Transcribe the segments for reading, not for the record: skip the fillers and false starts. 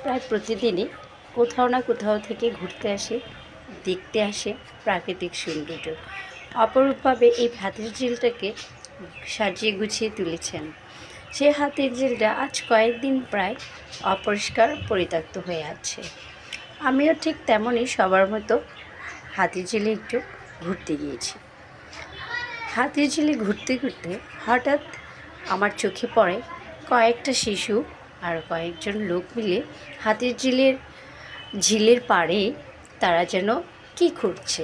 প্রায় প্রতিদিনই কোথাও না কোথাও থেকে ঘুরতে আসে, দেখতে আসে প্রাকৃতিক সৌন্দর্য। অপরূপভাবে এই হাতির ঝিলটাকে সাজিয়ে গুছিয়ে তুলেছেন। সেই হাতির ঝিলটা আজ কয়েকদিন প্রায় অপরিষ্কার পরিত্যক্ত হয়ে আছে। আমিও ঠিক তেমনই সবার মতো হাতির ঝিলে একটু ঘুরতে গিয়েছি। হাতির ঝিলে ঘুরতে ঘুরতে হঠাৎ আমার চোখে পড়ে কয়েকটা শিশু আর কয়েকজন লোক মিলে হাতির ঝিলের পাড়ে তারা যেন কী করছে।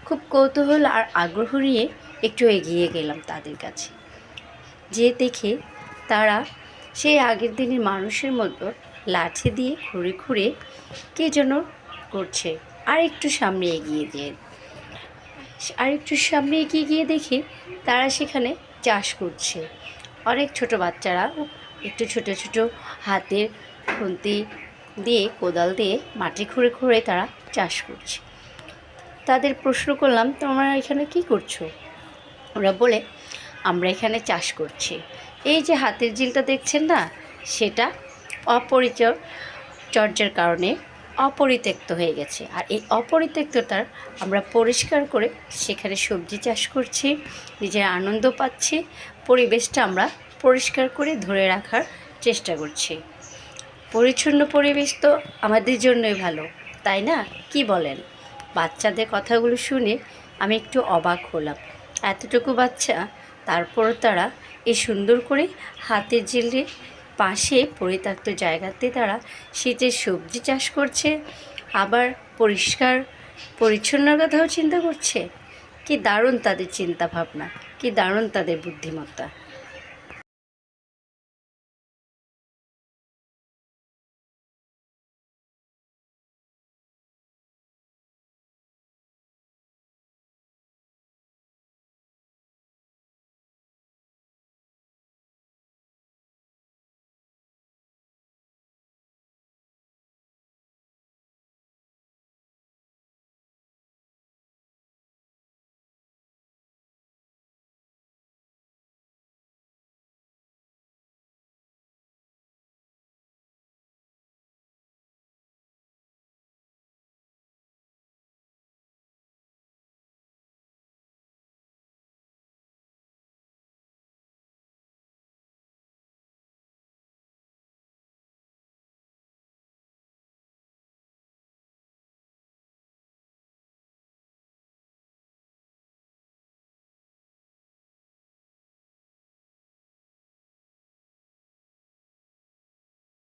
খুব কৌতূহল আর আগ্রহ নিয়ে একটু এগিয়ে গেলাম তাদের কাছে। যে দেখে তারা সেই আগের দিনের মানুষের মতো লাঠি দিয়ে খুঁড়ে খুঁড়ে কে যেন করছে। আর একটু সামনে এগিয়ে গিয়ে দেখি তারা সেখানে চাষ করছে। অনেক ছোট বাচ্চারা একটু ছোট ছোট হাতের খুন্তি দিয়ে কোদাল দিয়ে মাটি খুঁড়ে খুঁড়ে তারা চাষ করছে। তাদের প্রশ্ন করলাম, তোমরা এখানে কি করছো? ওরা বলে, আমরা এখানে চাষ করছি। এই যে হাতের ঝিলটা দেখছেন না, সেটা অপরিচর্যার কারণে অপরিত্যক্ত হয়ে গেছে। আর এই অপরিত্যক্ততার আমরা পরিষ্কার করে সেখানে সবজি চাষ করছি, নিজের আনন্দ পাচ্ছি, পরিবেশটা আমরা পরিষ্কার করে ধরে রাখার চেষ্টা করছি। পরিচ্ছন্ন পরিবেশ তো আমাদের জন্যই ভালো, তাই না? কি বলেন? বাচ্চাদের কথাগুলো শুনে আমি একটু অবাক হলাম। এতটুকু বাচ্চা, তারপরও তারা এই সুন্দর করে হাতের ঝিলের পাশে পরিত্যক্ত জায়গাতে তারা শীতের সবজি চাষ করছে, আবার পরিষ্কার পরিচ্ছন্নর কথাও চিন্তা করছে। কি দারুণ তাদের চিন্তা ভাবনা, কি দারুণ তাদের বুদ্ধিমত্তা।